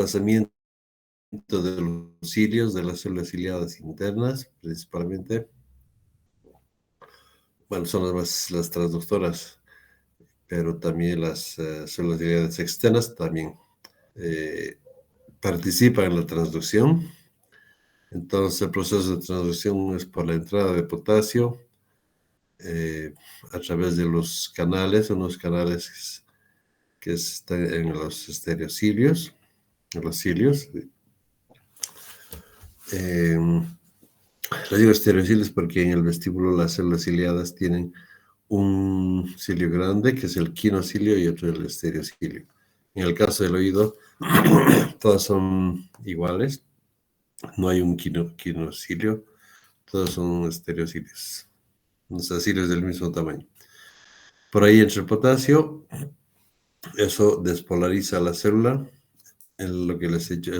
desplazamiento de los cilios, de las células ciliadas internas, principalmente. Bueno, son las transductoras, pero también las células ciliadas externas también eh, participan en la transducción. Entonces, el proceso de transducción es por la entrada de potasio a través de los canales, unos canales que están en los estereocilios, en los cilios. Le digo estereocilios porque en el vestíbulo las células ciliadas tienen un cilio grande, que es el quinocilio, y otro el estereocilio. En el caso del oído, todas son iguales, no hay un quinocilio, todos son estereocilios, o sea, cilios del mismo tamaño. Por ahí entra el potasio, eso despolariza la célula. Lo que les he dicho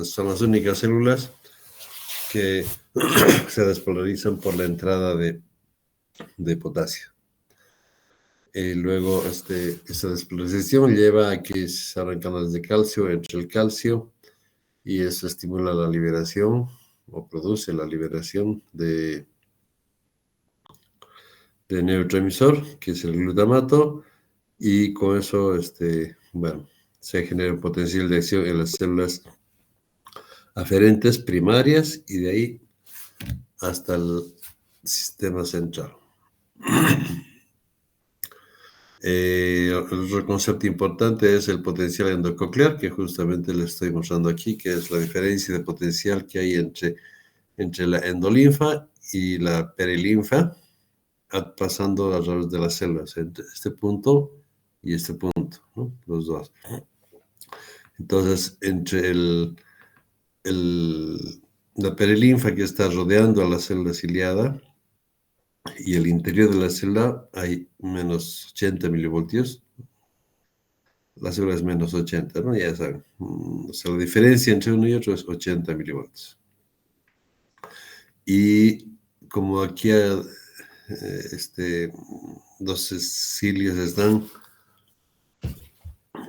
son las únicas células que se despolarizan por la entrada de potasio. Luego, esta despolarización lleva a que se abran canales de calcio entre el calcio y eso estimula la liberación o produce la liberación de neurotransmisor, que es el glutamato, y con eso, bueno, se genera un potencial de acción en las células aferentes primarias y de ahí hasta el sistema central. Otro concepto importante es el potencial endococlear, que justamente le estoy mostrando aquí, que es la diferencia de potencial que hay entre la endolinfa y la perilinfa, pasando a través de las células, entre este punto y este punto, ¿no? Los dos. Entonces, entre la perilinfa que está rodeando a la célula ciliada y el interior de la célula hay menos 80 milivoltios. La célula es menos 80, ¿no? Ya saben. O sea, la diferencia entre uno y otro es 80 milivoltios. Y como aquí los cilios están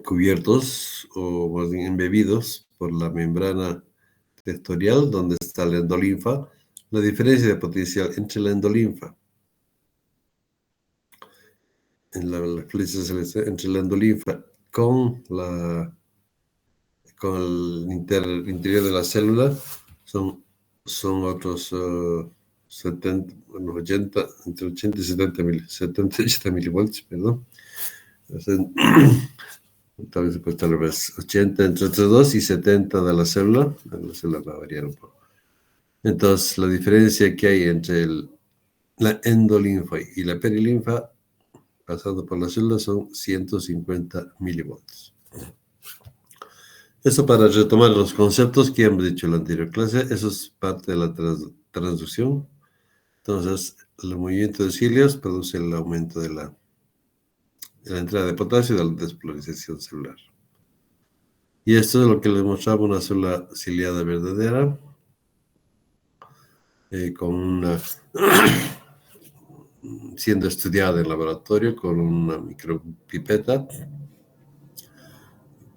cubiertos o más bien embebidos por la membrana tectorial, donde está la endolinfa, la diferencia de potencial entre la endolinfa entre la endolinfa con el interior de la célula son otros 70, bueno, 80, entre 80 y 70 milivoltios, perdón. Entonces, tal vez se puede estar al revés, 80 entre 2 y 70 de la célula va a variar un poco. Entonces, la diferencia que hay entre la endolinfa y la perilinfa pasando por la célula son 150 milivoltios. Eso para retomar los conceptos que hemos dicho en la anterior clase, eso es parte de la transducción. Entonces, el movimiento de cilios produce el aumento de la entrada de potasio y de la despolarización celular. Y esto es lo que les mostraba una célula ciliada verdadera, siendo estudiada en laboratorio con una micropipeta,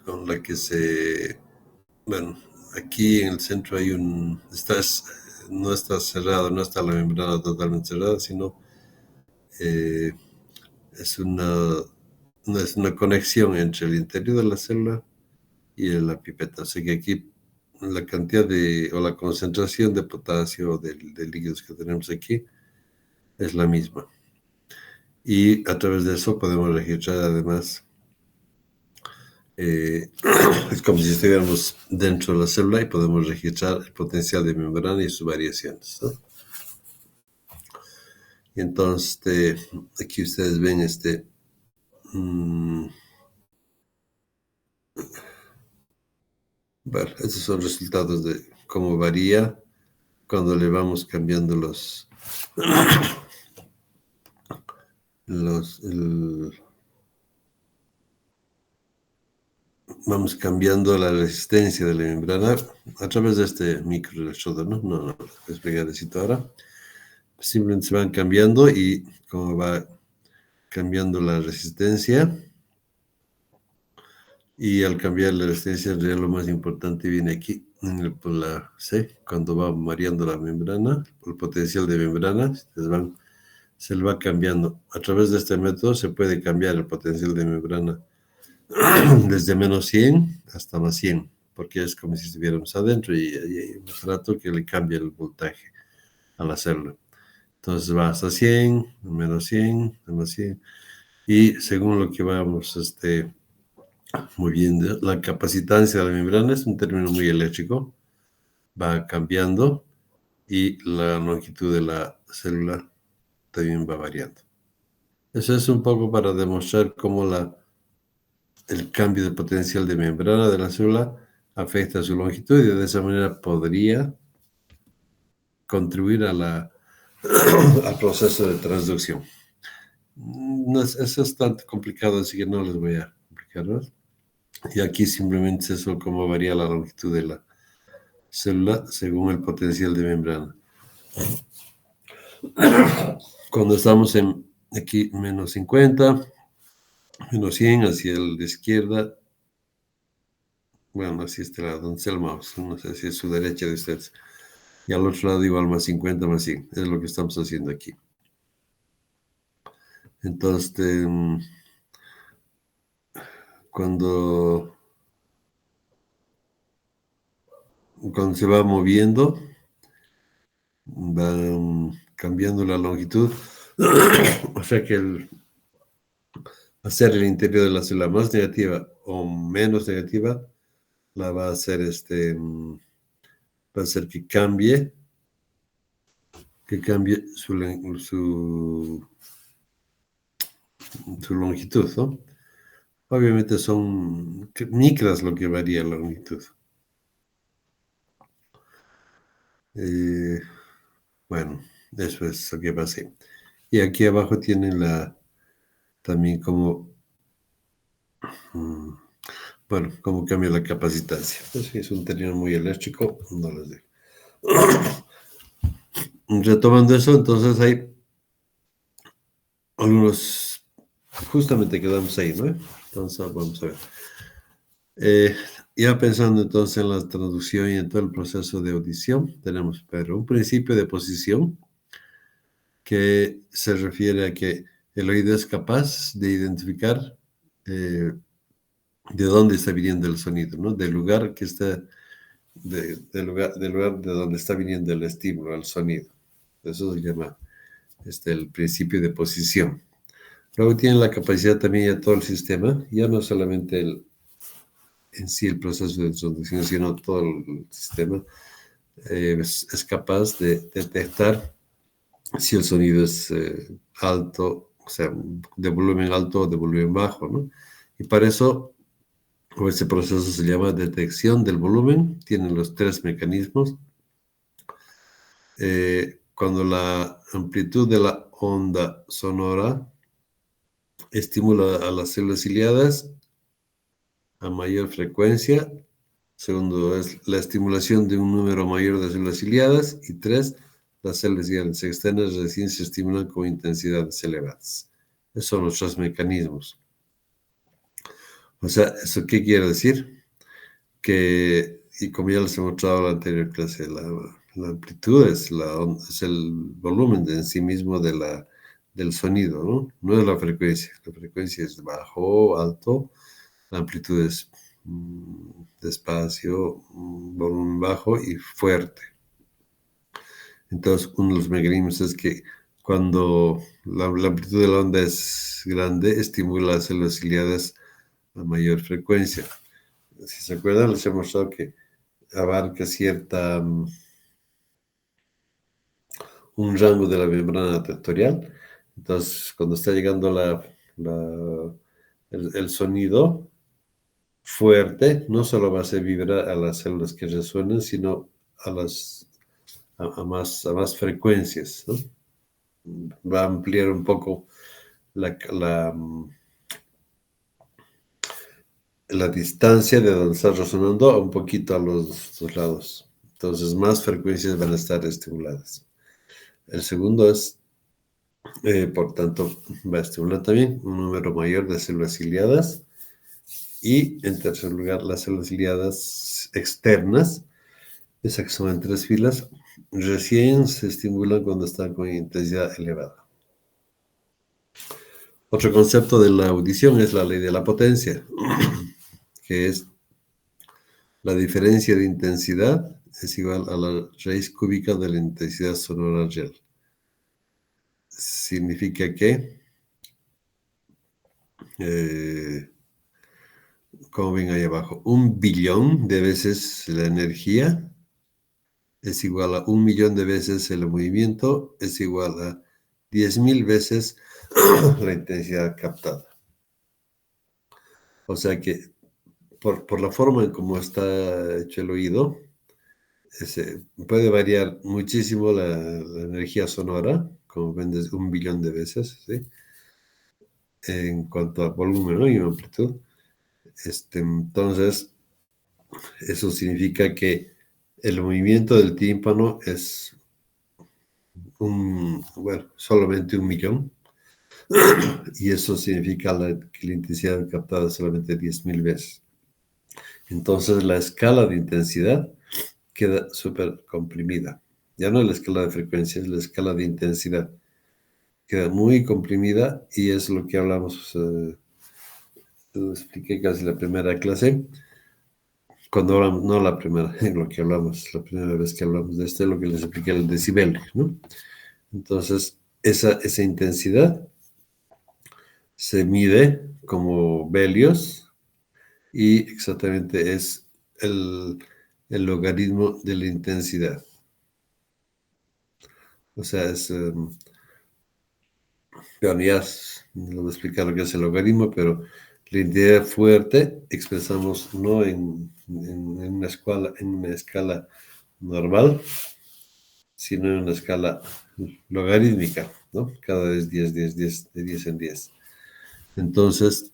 con la que bueno, aquí en el centro hay no está cerrado, no está la membrana totalmente cerrada, sino es una conexión entre el interior de la célula y la pipeta. Así que aquí la cantidad o la concentración de potasio de líquidos que tenemos aquí es la misma. Y a través de eso podemos registrar además, es como si estuviéramos dentro de la célula y podemos registrar el potencial de membrana y sus variaciones, ¿no? Y entonces, aquí ustedes ven bueno, estos son resultados de cómo varía cuando le vamos cambiando vamos cambiando la resistencia de la membrana a través de este microelectrodo, ¿no? No, lo voy a explicar ahora. Simplemente se van cambiando y como va cambiando la resistencia, Y al cambiar la resistencia real, lo más importante viene aquí, por la C, cuando va variando la membrana, el potencial de membrana, se le va cambiando. A través de este método se puede cambiar el potencial de membrana desde -100 hasta +100, porque es como si estuviéramos adentro y hay un aparato que le cambia el voltaje al hacerlo. Entonces va hasta 100, -100, -100, y según lo que vamos moviendo, la capacitancia de la membrana es un término muy eléctrico, va cambiando y la longitud de la célula también va variando. Eso es un poco para demostrar cómo el cambio de potencial de membrana de la célula afecta a su longitud y de esa manera podría contribuir al proceso de transducción. No, eso es tan complicado, así que no les voy a complicar más. Y aquí simplemente es eso, cómo varía la longitud de la célula según el potencial de membrana. Cuando estamos en aquí -50, -100 hacia la izquierda, bueno, hacia este lado, donde está el mouse, no sé si es su derecha de ustedes. Y al otro lado igual +50, +100. Es lo que estamos haciendo aquí. Entonces, cuando, cuando se va moviendo, va cambiando la longitud. O sea que hacer el interior de la célula más negativa o menos negativa, la va a hacer va a hacer que cambie su longitud, ¿no? Obviamente son micras lo que varía la longitud. Bueno, eso es lo que pasé. Y aquí abajo tienen también como, bueno, cómo cambia la capacitancia. Pues es un término muy eléctrico, no les digo. Retomando eso, entonces hay algunos, justamente quedamos ahí, ¿no? Entonces vamos a ver. Ya pensando entonces en la traducción y en todo el proceso de audición, tenemos pero un principio de posición que se refiere a que el oído es capaz de identificar de dónde está viniendo el sonido, ¿no? Del lugar que está, del lugar de donde está viniendo el estímulo, el sonido. Eso se llama el principio de posición. Luego tiene la capacidad también de todo el sistema, ya no solamente en sí el proceso de traducción, sino todo el sistema es capaz de detectar si el sonido es alto, o sea, de volumen alto o de volumen bajo, ¿no? Y para eso, ese proceso se llama detección del volumen, tienen los tres mecanismos. Cuando la amplitud de la onda sonora estimula a las células ciliadas a mayor frecuencia. Segundo, es la estimulación de un número mayor de células ciliadas. Y tres, las células ciliadas externas recién se estimulan con intensidades elevadas. Esos son los tres mecanismos. O sea, ¿eso qué quiere decir? Que, y como ya les he mostrado en la anterior clase, la amplitud es el volumen en sí mismo del sonido, ¿no? No es la frecuencia. La frecuencia es bajo, alto. La amplitud es despacio, volumen bajo y fuerte. Entonces, uno de los mecanismos es que cuando la amplitud de la onda es grande, estimula las células ciliadas a mayor frecuencia. Si se acuerdan, les he mostrado que abarca un rango de la membrana tectorial. Entonces, cuando está llegando el sonido fuerte, no solo va a hacer vibrar a las células que resuenan, sino a más frecuencias, ¿no? Va a ampliar un poco la distancia de donde está resonando un poquito a los dos lados. Entonces, más frecuencias van a estar estimuladas. El segundo es, por tanto, va a estimular también un número mayor de células ciliadas Y en tercer lugar, las células ciliadas externas, esas que son en 3 filas, recién se estimulan cuando están con intensidad elevada. Otro concepto de la audición es la ley de la potencia, que es la diferencia de intensidad es igual a la raíz cúbica de la intensidad sonora real. Significa que, como ven ahí abajo, 1 billón de veces la energía es igual a 1 millón de veces el movimiento, es igual a 10.000 veces la intensidad captada. O sea que por la forma en cómo está hecho el oído, puede variar muchísimo la energía sonora, como ven, desde 1 billón de veces, ¿sí? En cuanto a volumen, ¿no? Y amplitud. Entonces, eso significa que el movimiento del tímpano es solamente 1 millón, y eso significa que la intensidad captada es solamente 10.000 veces. Entonces, la escala de intensidad queda súper comprimida. Ya no es la escala de frecuencia, es la escala de intensidad. Queda muy comprimida y es lo que hablamos, lo expliqué casi la primera clase, cuando hablamos, no la primera, lo que hablamos, la primera vez que hablamos de esto, es lo que les expliqué, el decibelio, ¿no? Entonces, esa intensidad se mide como velios y exactamente es el logaritmo de la intensidad. O sea, bueno, ya les voy a explicar lo que es el logaritmo, pero la intensidad fuerte expresamos no en una escala normal, sino en una escala logarítmica, ¿no? Cada vez 10, 10, 10, de 10 en 10. Entonces,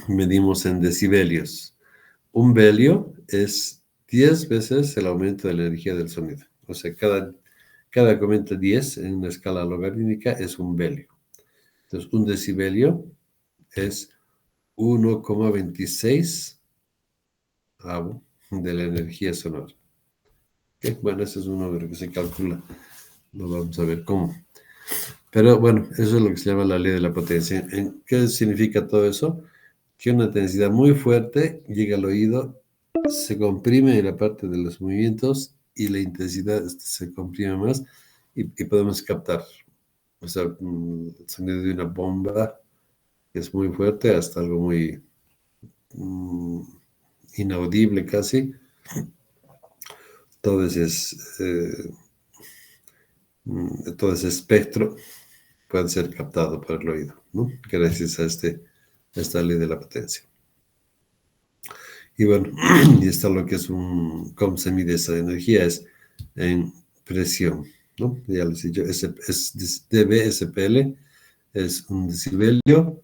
medimos en decibelios. 1 belio es 10 veces el aumento de la energía del sonido. O sea, cada aumento 10 en una escala logarítmica es 1 belio. Entonces, 1 decibelio es 1,26 de la energía sonora. ¿Okay? Bueno, ese es un número que se calcula. No vamos a ver cómo. Pero bueno, eso es lo que se llama la ley de la potencia. ¿Qué significa todo eso? Que una intensidad muy fuerte llega al oído, se comprime en la parte de los movimientos y la intensidad se comprime más y podemos captar. O sea, el sonido de una bomba es muy fuerte hasta algo muy inaudible casi. Todo todo ese espectro puede ser captado por el oído, ¿no? Gracias a esta ley de la potencia. Y bueno, y está lo que es cómo se mide esa energía, es en presión, ¿no? Ya les he dicho, dB/SPL es 1 decibelio,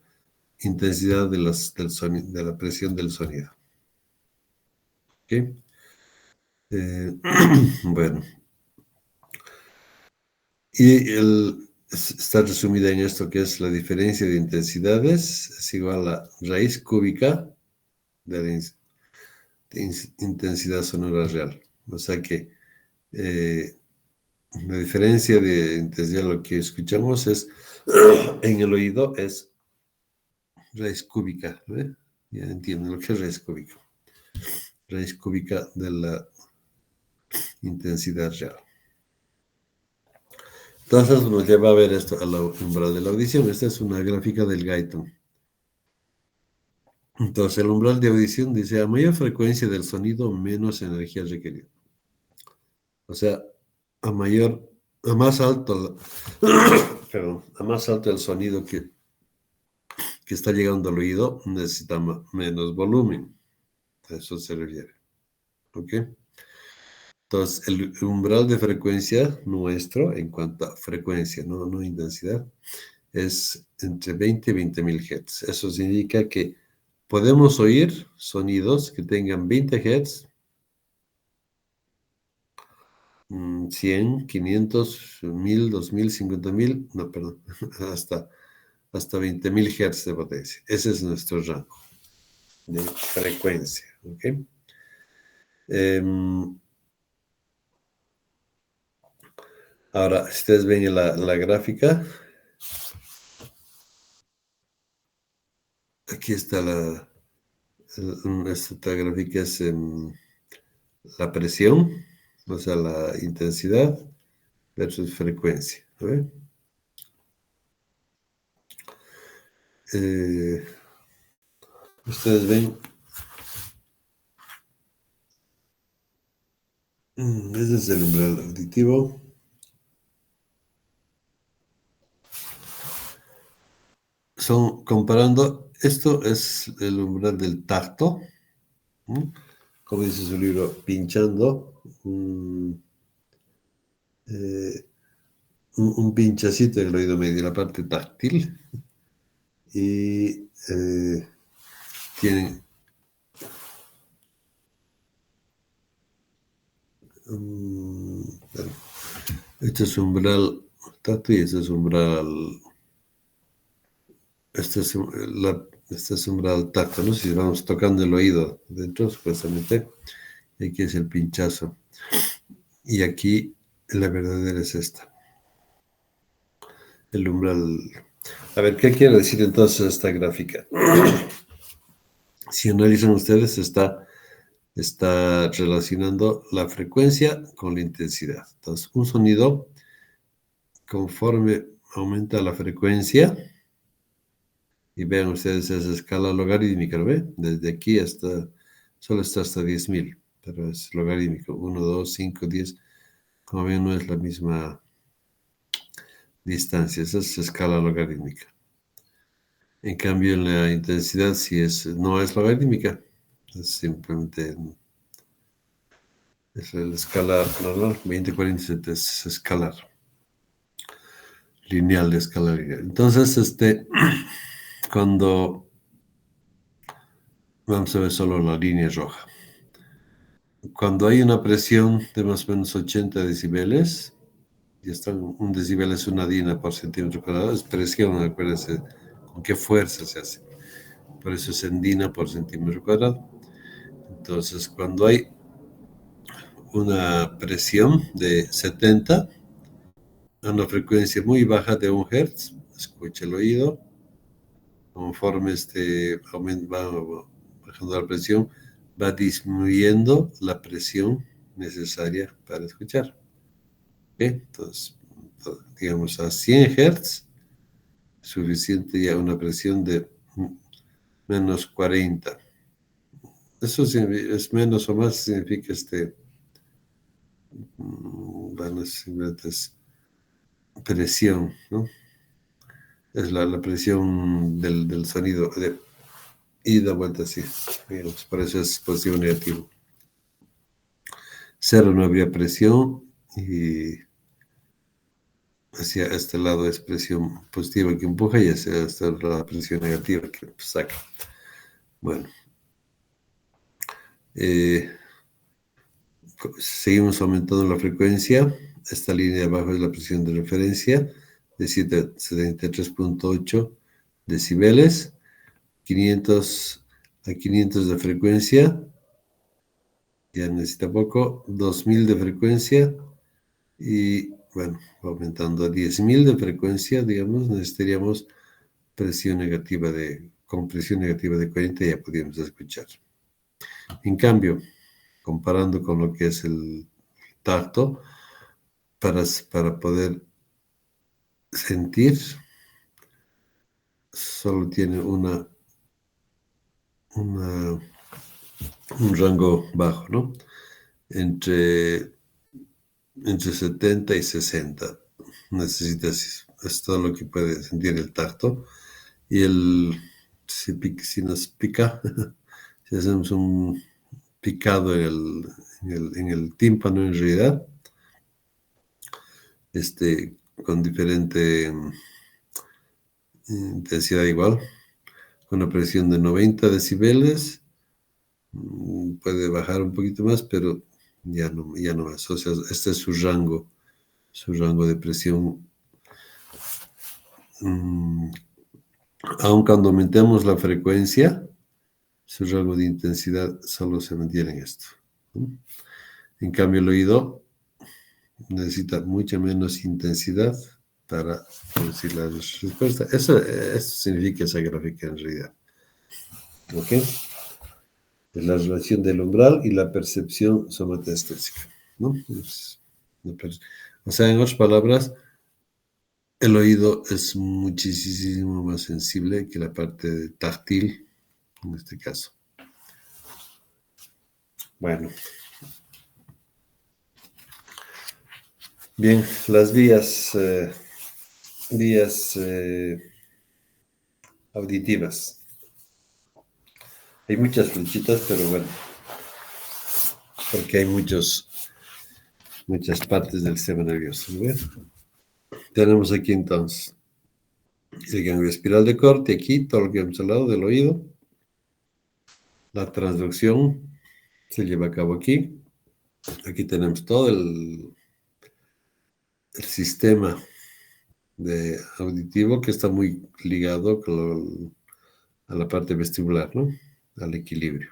intensidad del sonido, de la presión del sonido. ¿Ok? Bueno, y está resumida en esto que es la diferencia de intensidades, es igual a raíz cúbica de la intensidad sonora real. O sea que la diferencia de intensidad, lo que escuchamos en el oído es raíz cúbica, ¿ve? Ya entienden lo que es raíz cúbica. Raíz cúbica de la intensidad real. Entonces nos lleva a ver esto al umbral de la audición. Esta es una gráfica del Guyton. Entonces el umbral de audición dice: a mayor frecuencia del sonido, menos energía requerida. O sea, a más alto, a más alto el sonido que está llegando al oído, necesita menos volumen. A eso se refiere. ¿Ok? Entonces, el umbral de frecuencia nuestro, en cuanto a frecuencia, no intensidad, es entre 20 y 20.000 Hz. Eso significa que podemos oír sonidos que tengan 20 Hz, 100, 500, 1000, 2000, 50.000, no, perdón, hasta 20.000 Hz de potencia. Ese es nuestro rango. de frecuencia. ¿Ok? Ahora, si ustedes ven la gráfica, aquí está esta gráfica es la presión, o sea, la intensidad versus frecuencia. ¿Ve? Ustedes ven, ese es el umbral auditivo. Son comparando, esto es el umbral del tacto, como dice su libro, pinchando un pinchacito en el oído medio, la parte táctil, y tienen bueno, este es umbral tacto y este es umbral, este es umbral tacto, ¿no? Si vamos tocando el oído dentro, supuestamente, aquí es el pinchazo. Y aquí la verdadera es esta, el umbral. A ver, ¿qué quiere decir entonces esta gráfica? Si analizan ustedes, está relacionando la frecuencia con la intensidad. Entonces, un sonido, conforme aumenta la frecuencia, y vean ustedes esa escala logarítmica, ¿lo ven? Desde aquí solo está hasta 10.000, pero es logarítmico, 1, 2, 5, 10. Como ven, no es la misma distancia, esa es escala logarítmica. En cambio, en la intensidad no es logarítmica, es simplemente es la escala normal, 20, 40, 70, es escalar, lineal de escala lineal. Entonces, cuando vamos a ver solo la línea roja, cuando hay una presión de más o menos 80 decibeles, y un decibel es una dina por centímetro cuadrado, es presión, acuérdense con qué fuerza se hace. Por eso es en dina por centímetro cuadrado. Entonces, cuando hay una presión de 70 a una frecuencia muy baja de 1 Hz, escucha el oído, conforme va bajando la presión, va disminuyendo la presión necesaria para escuchar. ¿Okay? Entonces, digamos a 100 Hz, suficiente ya una presión de menos 40. Eso es menos o más, significa bueno, simplemente es presión, ¿no? Es la presión del sonido de ida, vuelta, así. Digamos, por eso es positivo o negativo. Cero no habría presión y hacia este lado es presión positiva que empuja y hacia este lado la presión negativa que saca. Bueno, seguimos aumentando la frecuencia. Esta línea de abajo es la presión de referencia de 73.8 decibeles, 500 a 500 de frecuencia, ya necesita poco, 2000 de frecuencia y bueno, aumentando a 10.000 de frecuencia, digamos, necesitaríamos con presión negativa de 40 ya podríamos escuchar. En cambio, comparando con lo que es el tacto, para poder sentir, solo tiene un rango bajo, ¿no? Entre 70 y 60. Es todo lo que puede sentir el tacto. Y si nos pica, si hacemos un picado en el tímpano, en realidad, con diferente intensidad igual, con una presión de 90 decibeles, puede bajar un poquito más, pero ya no más. O sea, este es su rango de presión. Aun cuando aumentemos la frecuencia, su rango de intensidad solo se mantiene en esto, ¿no? En cambio, el oído necesita mucha menos intensidad para producir la respuesta. Eso significa esa gráfica en realidad. ¿Ok? Es la relación del umbral y la percepción somatostésica, ¿no? O sea, en otras palabras, el oído es muchísimo más sensible que la parte táctil, en este caso. Bueno. Bien, las vías auditivas. Hay muchas flechitas, pero bueno, porque hay muchas partes del sistema nervioso, ¿no? Tenemos aquí entonces el ganglio espiral de Corti, aquí, todo lo que hemos hablado del oído. La transducción se lleva a cabo aquí. Aquí tenemos todo el sistema auditivo que está muy ligado a la parte vestibular, ¿no? Al equilibrio.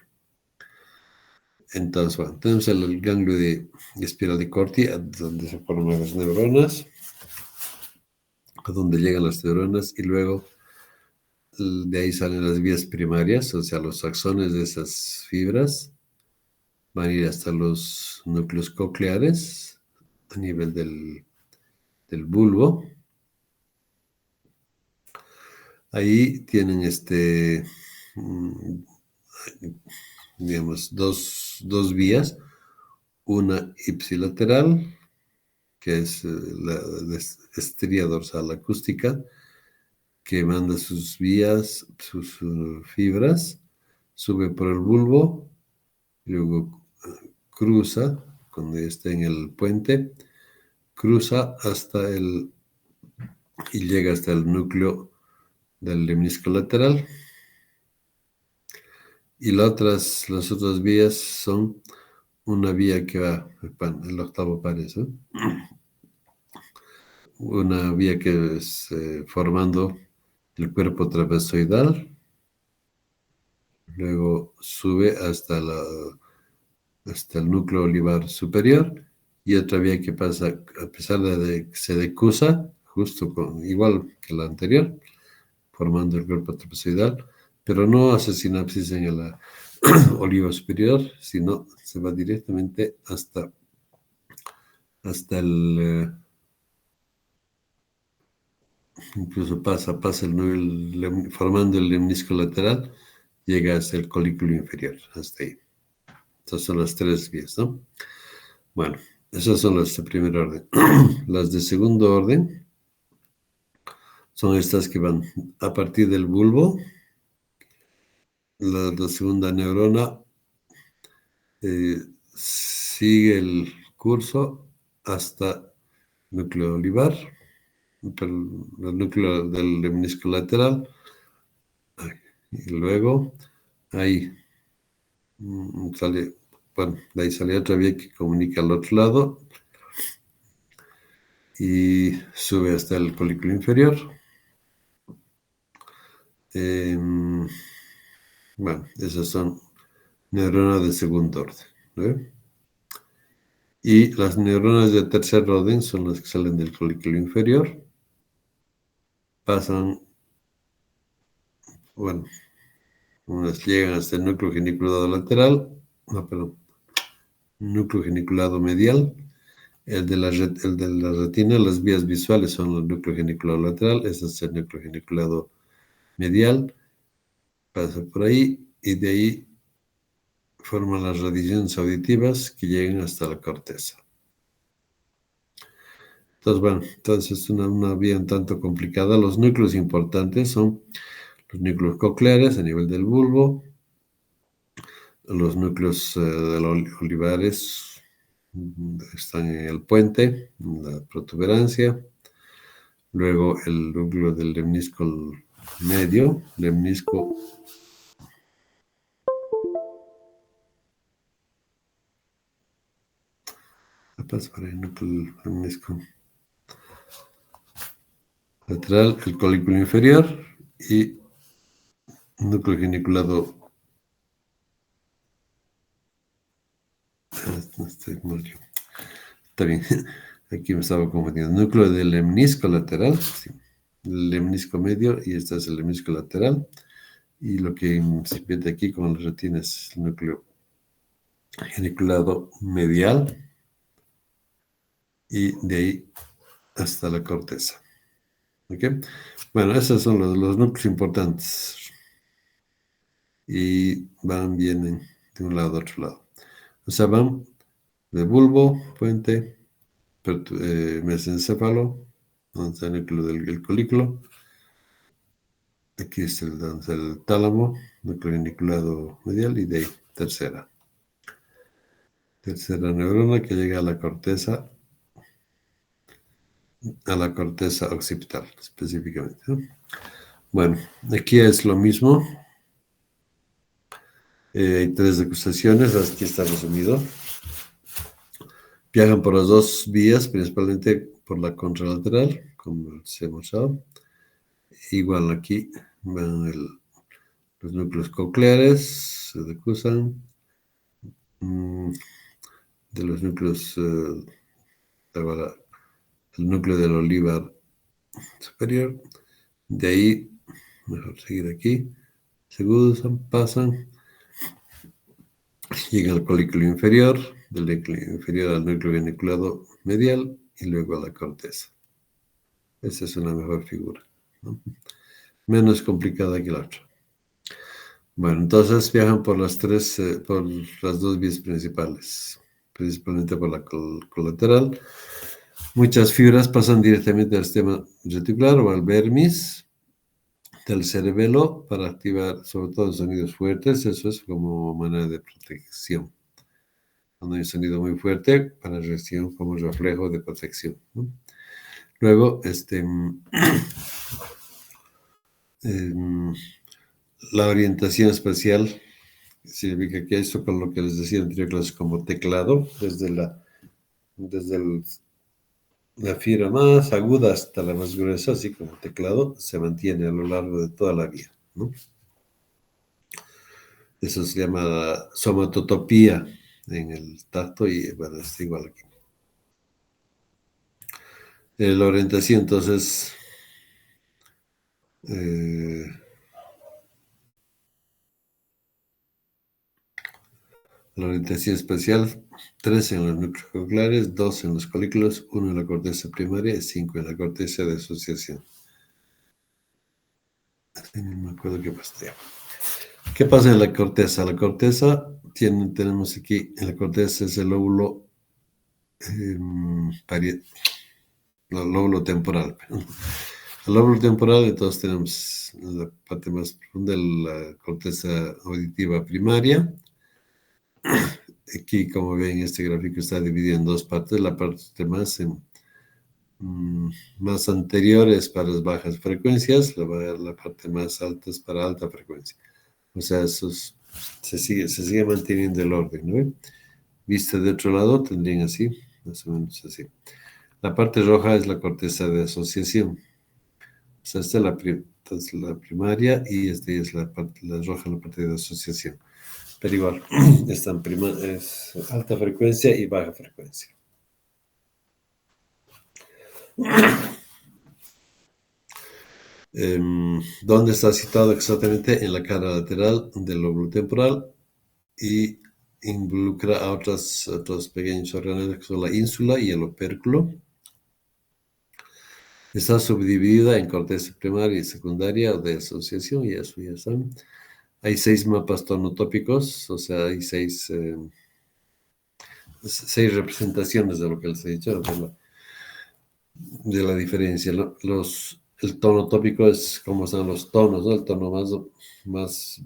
Entonces, bueno, tenemos el ganglio de espiral de Corti, donde se forman las neuronas, a donde llegan las neuronas, y luego de ahí salen las vías primarias, o sea, los axones de esas fibras, van a ir hasta los núcleos cocleares, a nivel del bulbo. Ahí tienen digamos, dos vías, una ipsilateral, que es la estría dorsal acústica, que manda sus vías, sus fibras, sube por el bulbo, luego cruza, cuando está en el puente, cruza y llega hasta el núcleo del lemnisco lateral. Y las otras vías son una vía que va, el octavo par, ¿eh? Una vía que es formando el cuerpo trapezoidal, luego sube hasta el núcleo olivar superior, y otra vía que pasa, a pesar de que se decusa, justo igual que la anterior, formando el cuerpo trapezoidal, pero no hace sinapsis en el olivo superior, sino se va directamente hasta incluso pasa formando el lemnisco lateral, llega hasta el colículo inferior, hasta ahí. Estas son las tres vías, ¿no? Bueno, esas son las de primer orden. Las de segundo orden son estas que van a partir del bulbo. La segunda neurona sigue el curso hasta el núcleo olivar, el núcleo del lemnisco lateral, y luego ahí sale, bueno, de ahí sale otra vía que comunica al otro lado y sube hasta el colículo inferior. Bueno, esas son neuronas de segundo orden, ¿no? Y las neuronas de tercer orden son las que salen del colículo inferior, pasan, bueno, unas llegan hasta el núcleo geniculado lateral, núcleo geniculado medial. El de la retina, las vías visuales son el núcleo geniculado lateral, ese es el núcleo geniculado medial, pasa por ahí y de ahí forman las radiaciones auditivas que llegan hasta la corteza. Entonces, bueno, entonces es una vía un tanto complicada. Los núcleos importantes son los núcleos cocleares a nivel del bulbo, los núcleos olivares están en el puente, en la protuberancia, luego el núcleo del lemnisco medio, lemnisco lateral, el colículo inferior y núcleo geniculado estoy mal yo. Está bien, aquí me estaba confundiendo. Núcleo del lemnisco lateral, sí. El lemnisco medio y este es el lemnisco lateral. Y lo que se pierde aquí con la retina es el núcleo geniculado medial y de ahí hasta la corteza. ¿Ok? Bueno, esos son los núcleos importantes y vienen de un lado a otro lado. O sea, van de bulbo, puente, mesencéfalo, donde está el núcleo del colículo. Aquí es donde está el tálamo, núcleo geniculado medial y de ahí tercera. Tercera neurona que llega a la corteza occipital específicamente, ¿no? Bueno, aquí es lo mismo. Hay tres degustaciones, aquí está resumido. Viajan por las dos vías, principalmente por la contralateral, como se ha mostrado. Igual aquí van los núcleos cocleares, se decusan. De los núcleos, ahora, el núcleo del olivar superior. De ahí, mejor seguir aquí. Se gustan, pasan, llegan al colículo inferior, del núcleo inferior al núcleo geniculado medial y luego a la corteza. Esa es una mejor figura, ¿no? Menos complicada que la otra. Bueno, entonces viajan por por las dos vías principales, principalmente por la colateral. Muchas fibras pasan directamente al sistema reticular o al vermis del cerebelo para activar sobre todo sonidos fuertes. Eso es como manera de protección. Cuando hay un sonido muy fuerte, para reacción como reflejo de protección, ¿no? Luego, la orientación espacial significa que esto con lo que les decía en anterior clase como teclado, desde la fibra más aguda hasta la más gruesa, así como teclado, se mantiene a lo largo de toda la vía, ¿no? Eso se llama somatotopía en el tacto y bueno, está igual aquí. La orientación, entonces, la orientación espacial, 3 en los núcleos cocleares, 2 en los colículos, 1 en la corteza primaria y 5 en la corteza de asociación. No me acuerdo qué pasa. ¿Qué pasa en la corteza? La corteza, tenemos aquí, en la corteza es el lóbulo, lóbulo temporal. El lóbulo temporal, entonces tenemos la parte más profunda, la corteza auditiva primaria. Aquí, como ven, este gráfico está dividido en dos partes. La parte más anterior es para las bajas frecuencias, la parte más alta es para alta frecuencia. O sea, se sigue manteniendo el orden, ¿no? Vista de otro lado, tendrían así, más o menos así. La parte roja es la corteza de asociación. O sea, esta es la primaria y esta es la roja, la parte de asociación. Pero igual, es alta frecuencia y baja frecuencia. ¿Dónde está situado exactamente? En la cara lateral del lóbulo temporal y involucra a otros pequeños órganos que son la ínsula y el opérculo. Está subdividida en corteza primaria y secundaria de asociación y eso ya saben. Hay 6 mapas tonotópicos, o sea, hay 6 representaciones de lo que les he dicho, de la diferencia, ¿no? El tono tópico es como están los tonos, ¿no? El tono más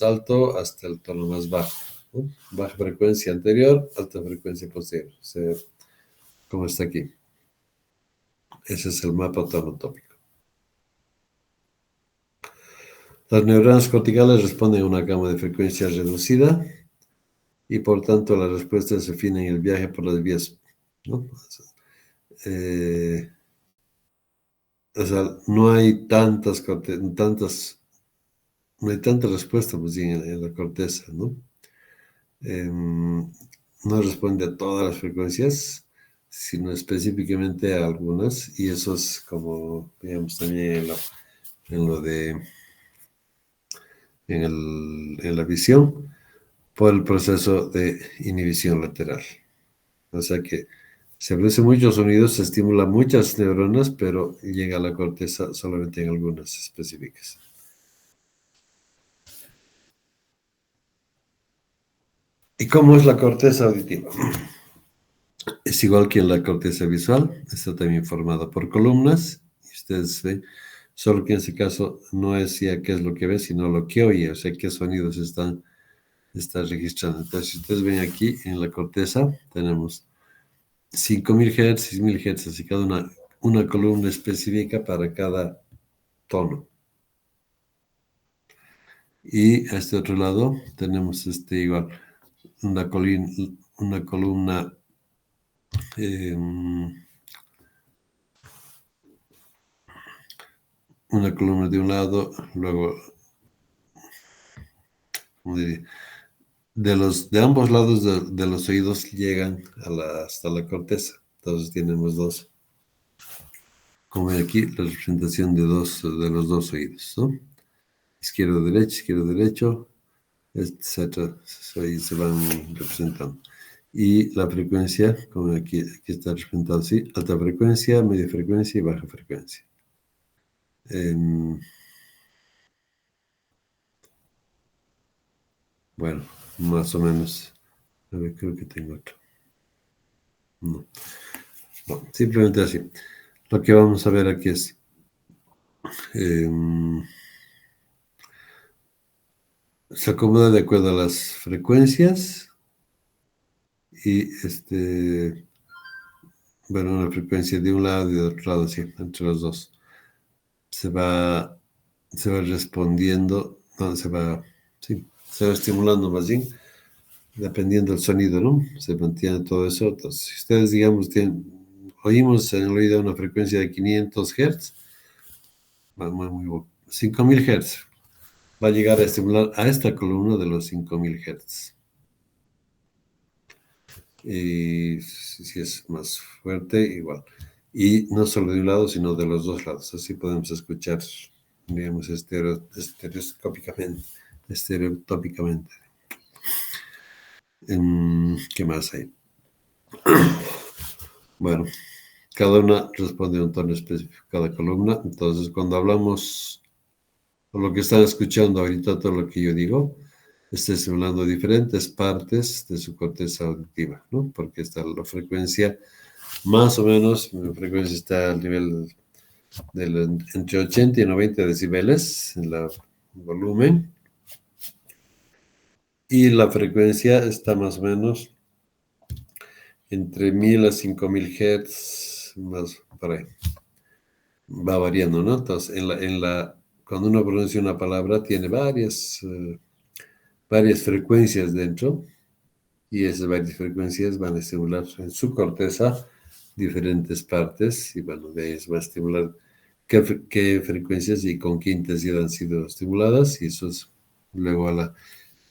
alto hasta el tono más bajo, ¿no? Baja frecuencia anterior, alta frecuencia posterior, o sea, como está aquí. Ese es el mapa tonotópico. Las neuronas corticales responden a una gama de frecuencia reducida y por tanto la respuesta se define en el viaje por las vías, ¿no? O sea, no hay tanta respuesta pues, en la corteza, ¿no? no responde a todas las frecuencias, sino específicamente a algunas, y eso es como, digamos, también en lo de, en la visión, por el proceso de inhibición lateral. O sea que se producen muchos sonidos, se estimulan muchas neuronas, pero llega a la corteza solamente en algunas específicas. ¿Y cómo es la corteza auditiva? Es igual que en la corteza visual, está también formada por columnas, y ustedes ven, solo que en este caso no es ya qué es lo que ve, sino lo que oye, o sea, qué sonidos está registrando. Entonces, si ustedes ven aquí en la corteza, tenemos 5000 Hz, 6000 Hz, así cada una columna específica para cada tono. Y a este otro lado tenemos igual una columna una columna de un lado, luego, ¿cómo diría? De ambos lados de los oídos llegan hasta la corteza. Entonces tenemos dos, como ven aquí, la representación de los dos oídos, ¿no? Izquierdo, derecho, etcétera. Ahí se van representando. Y la frecuencia, como aquí está representado así, alta frecuencia, media frecuencia y baja frecuencia. Bueno, más o menos. A ver, creo que tengo otro. No. Bueno, simplemente así. Lo que vamos a ver aquí es se acomoda de acuerdo a las frecuencias y bueno, una frecuencia de un lado y de otro lado, sí, entre los dos. Se va respondiendo, no, sí, se va estimulando más bien, dependiendo del sonido, ¿no? Se mantiene todo eso. Entonces, si ustedes, digamos, oímos en el oído una frecuencia de 500 Hz, 5000 Hz, va a llegar a estimular a esta columna de los 5000 Hz. Y si es más fuerte, igual. Y no solo de un lado, sino de los dos lados. Así podemos escuchar, digamos, estereotópicamente. ¿Qué más hay? Bueno, cada una responde a un tono específico, cada columna. Entonces, cuando hablamos, o lo que están escuchando ahorita, todo lo que yo digo, está estimulando diferentes partes de su corteza auditiva, ¿no? Porque está la frecuencia, más o menos, mi frecuencia está al nivel entre 80 y 90 decibeles en el volumen, y la frecuencia está más o menos entre 1000 a 5000 Hz, más por ahí. Va variando, ¿no? Entonces, cuando uno pronuncia una palabra, tiene varias frecuencias dentro, y esas varias frecuencias van a estimular en su corteza diferentes partes, y bueno, de ahí se va a estimular qué frecuencias y con qué intensidad han sido estimuladas, y eso es luego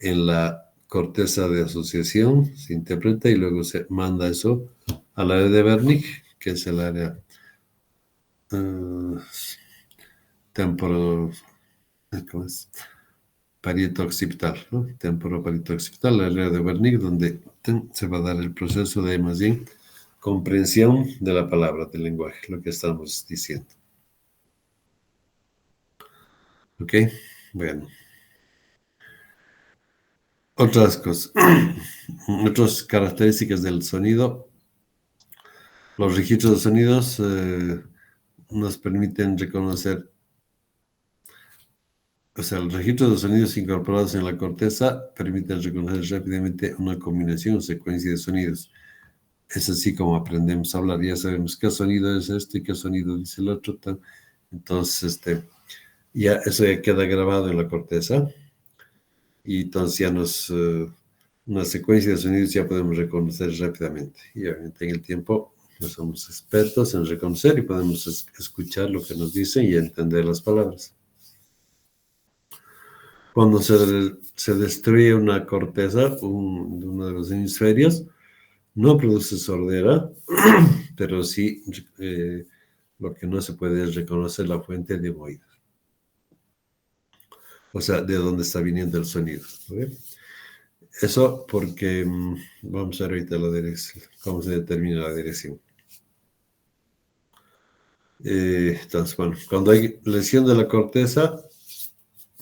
en la corteza de asociación se interpreta y luego se manda eso al área de Wernicke, que es el área temporo, ¿cómo es? Parieto-occipital, ¿no? Temporo-parieto-occipital, el área de Wernicke, donde se va a dar el proceso de, más bien, comprensión de la palabra, del lenguaje, lo que estamos diciendo. ¿Ok? Bueno. Otras cosas, otras características del sonido. Los registros de sonidos nos permiten reconocer, o sea, los registros de sonidos incorporados en la corteza permiten reconocer rápidamente una combinación o secuencia de sonidos. Es así como aprendemos a hablar, ya sabemos qué sonido es este y qué sonido dice el otro. Entonces, ya eso ya queda grabado en la corteza, y entonces ya una secuencia de sonidos ya podemos reconocer rápidamente. Y obviamente en el tiempo no somos expertos en reconocer y podemos escuchar lo que nos dicen y entender las palabras. Cuando se destruye una corteza, uno de los hemisferios, No produce sordera, pero sí lo que no se puede es reconocer la fuente de oído. O sea, de dónde está viniendo el sonido. ¿Okay? Eso porque vamos a ver ahorita la dirección, cómo se determina la dirección. Entonces, bueno, cuando hay lesión de la corteza,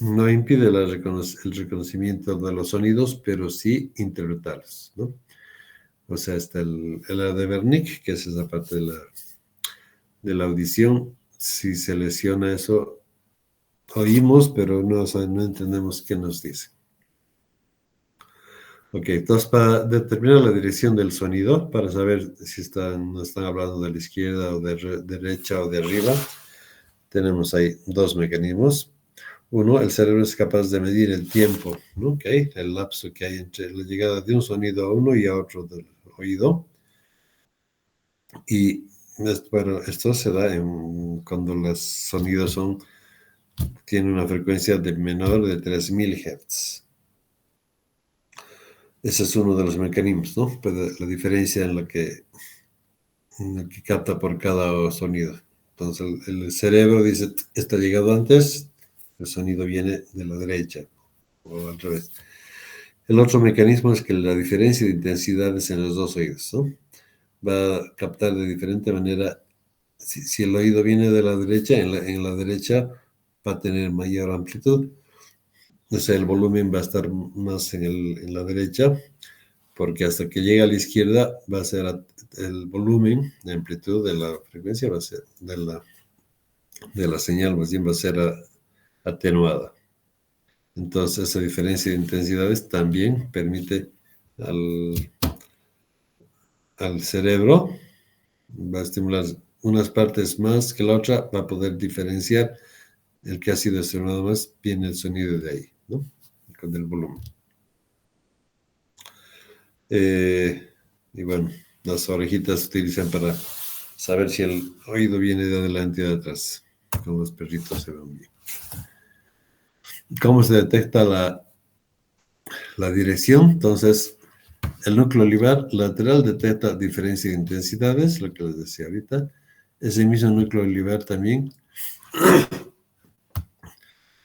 no impide el reconocimiento de los sonidos, pero sí interpretarlos, ¿no? O sea, está el de Wernicke, que es esa parte de la audición. Si se lesiona eso, oímos, pero no, o sea, no entendemos qué nos dice. Ok, entonces para determinar la dirección del sonido, para saber si están hablando de la izquierda o de derecha o de arriba, tenemos ahí dos mecanismos. Uno, el cerebro es capaz de medir el tiempo, ¿no? Okay, el lapso que hay entre la llegada de un sonido a uno y a otro del oído. Y bueno, esto se da cuando los sonidos tienen una frecuencia de menor de 3000 Hz. Ese es uno de los mecanismos, ¿no? Pues la diferencia en la que capta por cada sonido. Entonces el cerebro dice, está llegado antes, el sonido viene de la derecha, o al revés. El otro mecanismo es que la diferencia de intensidades en los dos oídos, ¿no? Va a captar de diferente manera. Si el oído viene de la derecha, en la derecha va a tener mayor amplitud, o sea, el volumen va a estar más en la derecha, porque hasta que llega a la izquierda va a ser el volumen, la amplitud de la frecuencia va a ser de la señal, más bien va a ser atenuada. Entonces, esa diferencia de intensidades también permite al cerebro, va a estimular unas partes más que la otra, va a poder diferenciar el que ha sido estimulado más, viene el sonido de ahí, ¿no? Con el volumen. Y bueno, las orejitas se utilizan para saber si el oído viene de adelante o de atrás, como los perritos se ven bien. ¿Cómo se detecta la dirección? Entonces, el núcleo olivar lateral detecta diferencia de intensidades, lo que les decía ahorita. Ese mismo núcleo olivar también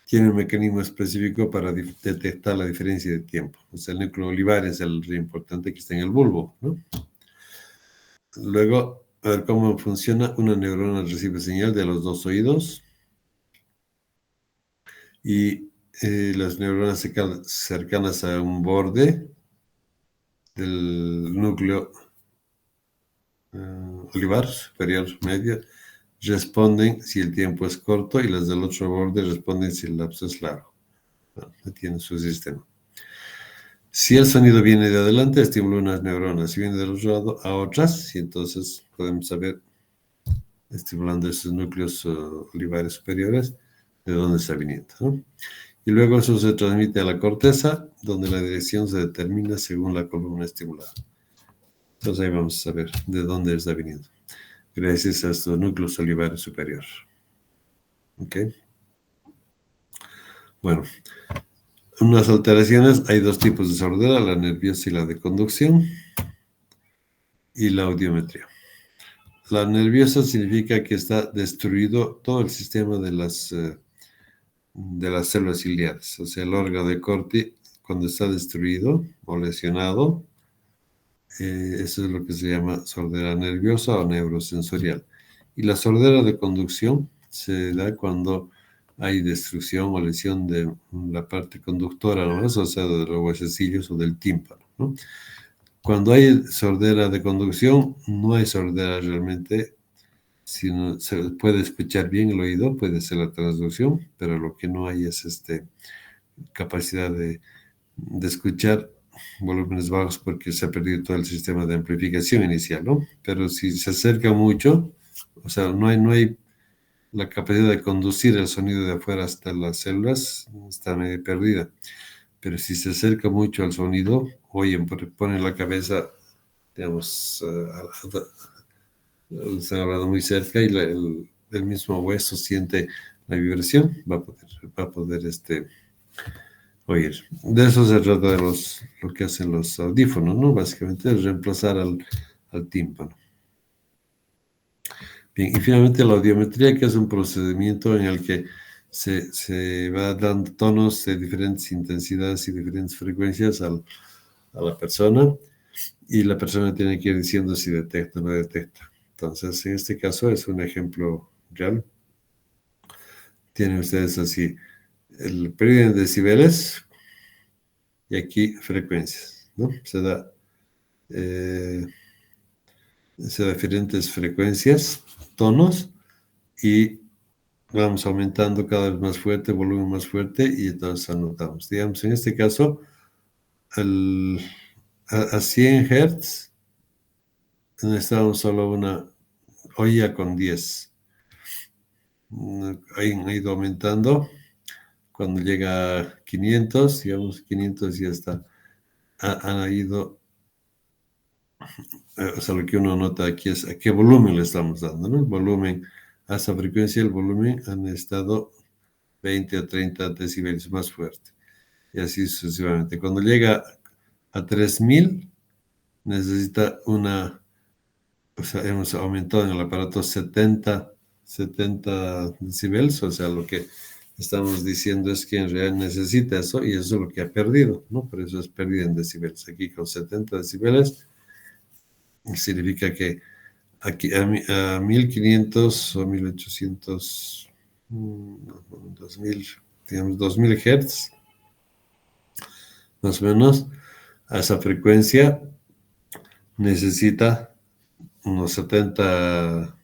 tiene un mecanismo específico para detectar la diferencia de tiempo. O sea, el núcleo olivar es el importante que está en el bulbo, ¿no? Luego, a ver cómo funciona. Una neurona recibe señal de los dos oídos y las neuronas cercanas a un borde del núcleo olivar superior medio responden si el tiempo es corto y las del otro borde responden si el lapso es largo. Bueno, tiene su sistema. Si el sonido viene de adelante, estimula unas neuronas. Si viene del otro lado, a otras. Y entonces podemos saber, estimulando esos núcleos olivares superiores, de dónde está viniendo, ¿no? Y luego eso se transmite a la corteza, donde la dirección se determina según la columna estimulada. Entonces ahí vamos a saber de dónde está viniendo, gracias a estos núcleos olivares superiores. ¿Ok? Bueno, unas alteraciones, hay dos tipos de sordera, la nerviosa y la de conducción, y la audiometría. La nerviosa significa que está destruido todo el sistema de las células ciliares, o sea, el órgano de Corti, cuando está destruido o lesionado, eso es lo que se llama sordera nerviosa o neurosensorial. Y la sordera de conducción se da cuando hay destrucción o lesión de la parte conductora, ¿no? O sea, de los huesecillos o del tímpano, ¿no? Cuando hay sordera de conducción, no hay sordera realmente, sino se puede escuchar bien el oído, puede ser la transducción, pero lo que no hay es capacidad de escuchar volúmenes bajos porque se ha perdido todo el sistema de amplificación inicial, ¿no? Pero si se acerca mucho, o sea, no hay la capacidad de conducir el sonido de afuera hasta las células, está medio perdida. Pero si se acerca mucho al sonido, oyen, ponen la cabeza, digamos, se ha hablado muy cerca y el mismo hueso siente la vibración, va a poder oír. De eso se trata de lo que hacen los audífonos, ¿no? Básicamente es reemplazar al tímpano. Bien, y finalmente la audiometría, que es un procedimiento en el que se va dando tonos de diferentes intensidades y diferentes frecuencias a la persona, y la persona tiene que ir diciendo si detecta o no detecta. Entonces, en este caso es un ejemplo real. Tienen ustedes así el pérdida en decibeles y aquí frecuencias, ¿no? Eh, se da diferentes frecuencias, tonos, y vamos aumentando cada vez más fuerte, volumen más fuerte, y entonces anotamos. Digamos, en este caso, a 100 Hz necesitamos solo una olla con 10. Ha ido aumentando. Cuando llega a 500, digamos, 500 ya está. Ha ido, o sea, lo que uno nota aquí es a qué volumen le estamos dando, ¿no? El volumen, a esa frecuencia, el volumen han estado 20 a 30 decibeles más fuerte. Y así sucesivamente. Cuando llega a 3000, necesita o sea, hemos aumentado en el aparato 70 decibeles, o sea, lo que estamos diciendo es que en realidad necesita eso, y eso es lo que ha perdido, ¿no? Por eso es pérdida en decibeles. Aquí con 70 decibeles significa que aquí a 1500 o 1800, 2000, digamos 2000 Hz, más o menos, a esa frecuencia necesita unos 70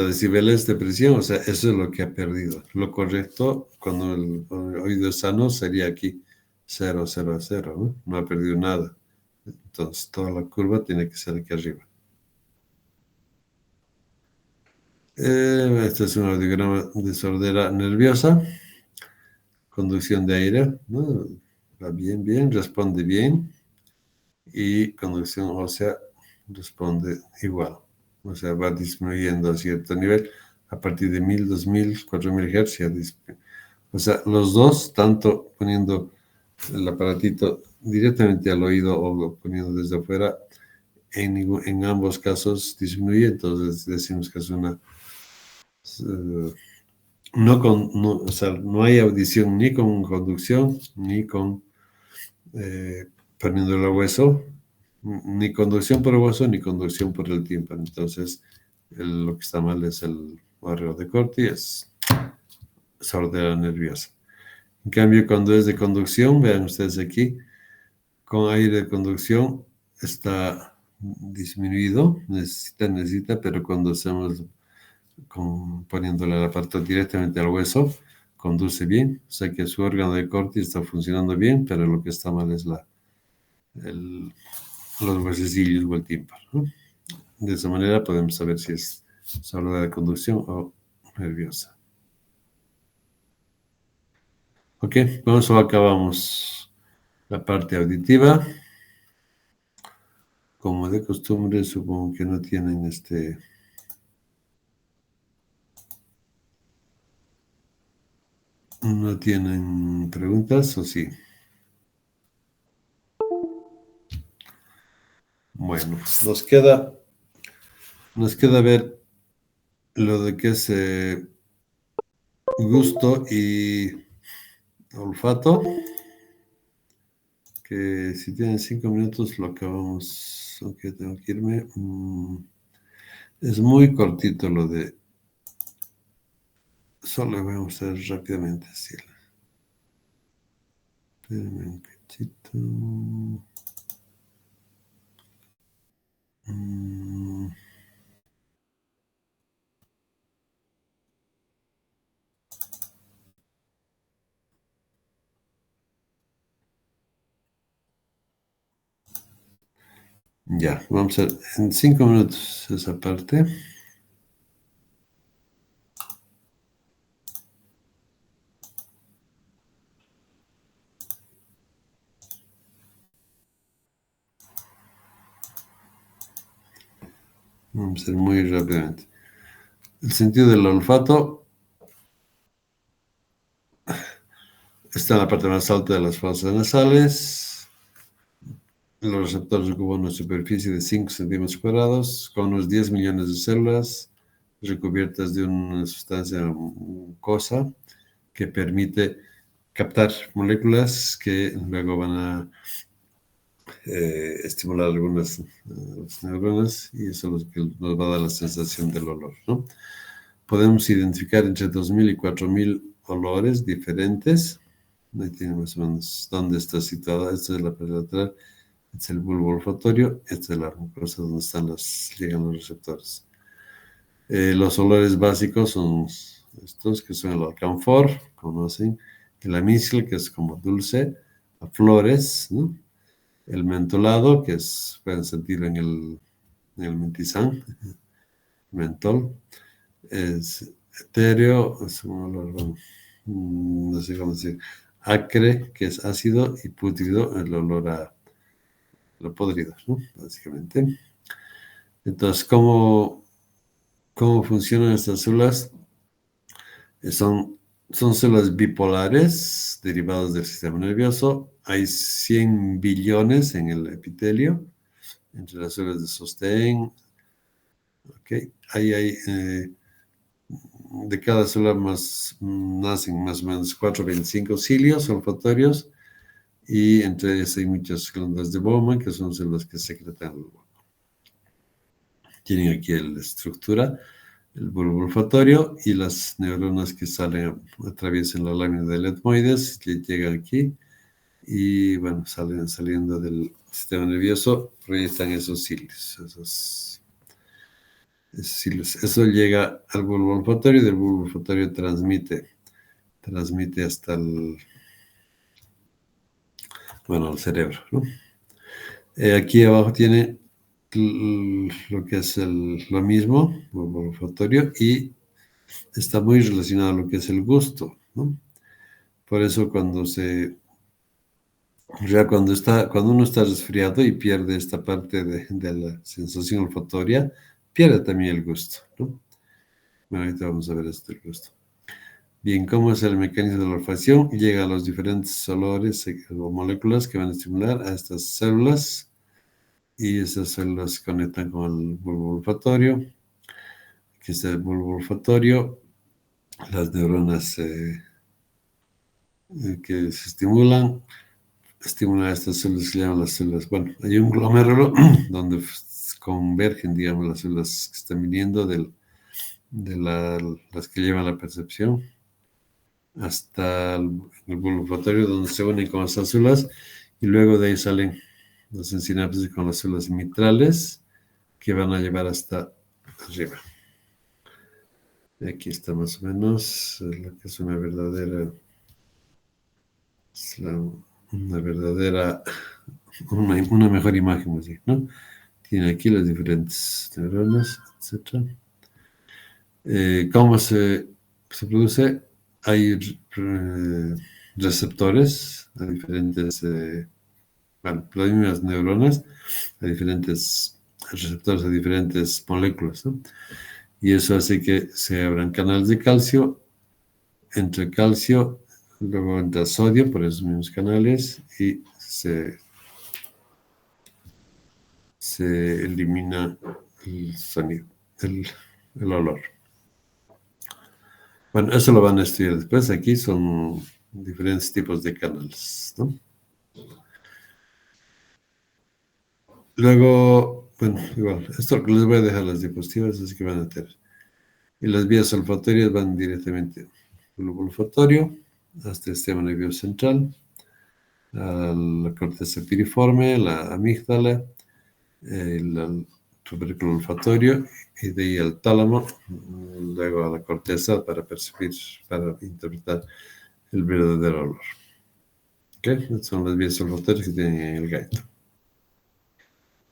decibeles de presión, o sea, eso es lo que ha perdido. Lo correcto, cuando el oído es sano, sería aquí 0, 0, 0, ¿no? No ha perdido nada. Entonces, toda la curva tiene que ser aquí arriba. Este es un audiograma de sordera nerviosa, conducción de aire, ¿no? Va bien, bien, responde bien, y conducción ósea responde igual. O sea, va disminuyendo a cierto nivel. A partir de 1000, 2000, 4000 Hz. O sea, los dos, tanto poniendo el aparatito directamente al oído o poniendo desde afuera, en ambos casos disminuye. Entonces decimos que es una... o sea, no hay audición ni con conducción, ni con poniendo el hueso, ni conducción por el hueso, ni conducción por el tímpano. Entonces, lo que está mal es el barrio de Corti, es sordera nerviosa. En cambio, cuando es de conducción, vean ustedes aquí, con aire de conducción está disminuido, necesita, pero cuando hacemos poniéndole el aparato directamente al hueso, conduce bien. O sea que su órgano de Corti está funcionando bien, pero lo que está mal es los huesecillos o el tímpano, ¿no? De esa manera podemos saber si es sordera de conducción o nerviosa. Ok, con eso acabamos la parte auditiva. Como de costumbre, supongo que no tienen no tienen preguntas, ¿o sí? Bueno, nos queda ver lo de que es gusto y olfato, que si tienen 5 minutos lo acabamos, aunque tengo que irme. Es muy cortito lo de... Solo voy a mostrar rápidamente así. Espérenme un cachito. Ya, vamos a ver en 5 minutos esa parte. Vamos a hacer muy rápidamente. El sentido del olfato está en la parte más alta de las fosas nasales. Los receptores ocupan una superficie de 5 centímetros cuadrados, con unos 10 millones de células recubiertas de una sustancia mucosa que permite captar moléculas que luego van a estimular algunas neuronas, y eso es lo que nos va a dar la sensación del olor, ¿no? Podemos identificar entre 2.000 y 4.000 olores diferentes. Ahí tiene más o menos dónde está situada. Esta es la parte lateral, este es el bulbo olfatorio, esta es la mucosa donde llegan los receptores. Los olores básicos son estos, que son el alcanfor, conocen, el amiscle, que es como dulce, a flores, ¿no? El mentolado, que pueden sentirlo en el mentizán, mentol. Es etéreo, es un olor, bueno, no sé cómo decir, acre, que es ácido, y pútrido, el olor a lo podrido, ¿no? Básicamente. Entonces, ¿cómo funcionan estas células? Son células bipolares derivadas del sistema nervioso. Hay 100 billones en el epitelio, entre las células de sostén. ¿Okay? Ahí hay, de cada célula nacen más o menos 4 a 25 cilios olfatorios, y entre ellas hay muchas glándulas de Bowman, que son células que secretan el olor. Tienen aquí la estructura, el bulbo olfatorio, y las neuronas que atraviesan la lámina del etmoides, que llegan aquí, y bueno, saliendo del sistema nervioso, proyectan esos cilios, esos cilios. Eso llega al bulbo olfatorio, y del bulbo olfatorio transmite hasta al cerebro, ¿no? Aquí abajo tiene lo que es lo mismo, bulbo olfatorio, y está muy relacionado a lo que es el gusto, ¿no? Por eso cuando uno está resfriado y pierde esta parte de la sensación olfatoria, pierde también el gusto, ¿no? Bueno, ahorita vamos a ver esto del gusto. Bien, ¿cómo es el mecanismo de la olfacción? Llega a los diferentes olores o moléculas que van a estimular a estas células, y esas células se conectan con el bulbo olfatorio. Aquí está el bulbo olfatorio, las neuronas que se estimulan a estas células que se llaman las células. Bueno, hay un glomérulo donde convergen, digamos, las células que están viniendo las que llevan la percepción hasta el bulbo olfatorio, donde se unen con estas células, y luego de ahí salen las sinapsis con las células mitrales, que van a llevar hasta arriba. Y aquí está más o menos lo que es una verdadera, una mejor imagen, así, ¿no? Tiene aquí las diferentes neuronas, etc. ¿Cómo se produce? Hay receptores a diferentes, las mismas neuronas, a diferentes receptores a diferentes moléculas, ¿no? Y eso hace que se abran canales de calcio, entre calcio, luego entra sodio por esos mismos canales, y se elimina el sonido, el olor. Bueno, eso lo van a estudiar después. Aquí son diferentes tipos de canales, ¿no? Luego, bueno, igual, esto les voy a dejar las diapositivas, así que van a tener. Y las vías olfatorias van directamente al globo olfatorio, hasta el sistema nervioso central, a la corteza piriforme, la amígdala, el tubérculo olfatorio, y de ahí al tálamo, luego a la corteza para percibir, para interpretar el verdadero olor. ¿Okay? Estas son las vías olfatorias que tienen en el gaito.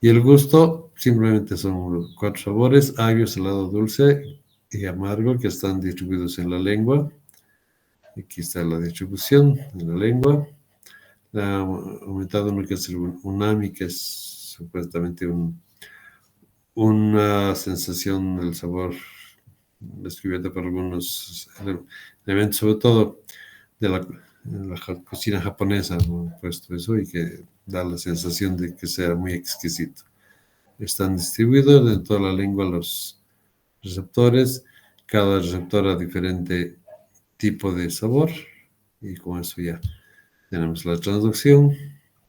Y el gusto simplemente son 4 sabores: agrio, salado, dulce y amargo, que están distribuidos en la lengua. Aquí está la distribución en la lengua. Ha aumentado uno que es el umami, que es supuestamente una sensación del sabor descubierta por algunos elementos, sobre todo en la cocina japonesa, ¿no? He puesto eso y que da la sensación de que sea muy exquisito. Están distribuidos en toda la lengua los receptores, cada receptor a diferente tipo de sabor y con eso ya tenemos la transducción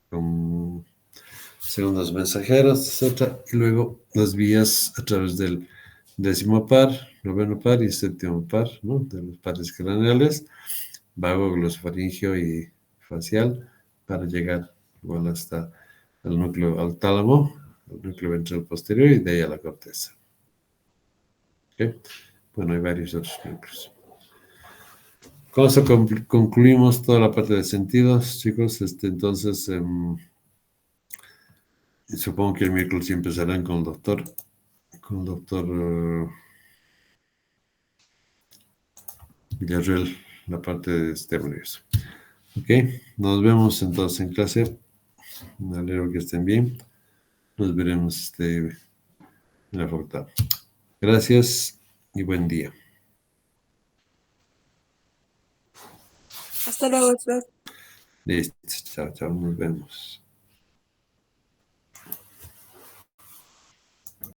con segundos mensajeros, etcétera, y luego las vías a través del décimo par, noveno par y séptimo par, ¿no? De los pares craneales, vago, glosofaringeo y facial, para llegar igual hasta el núcleo, al tálamo, al núcleo ventral posterior y de ahí a la corteza. ¿Okay? Bueno, hay varios otros núcleos. Con eso concluimos toda la parte de sentidos, chicos. Entonces, supongo que el miércoles sí empezarán con el doctor Villarreal, la parte de sistema nervioso. Ok, nos vemos entonces en clase. Me alegro que estén bien. Nos veremos en la facultad. Gracias y buen día. Hasta luego, Oscar. Listo, chao, chao, nos vemos.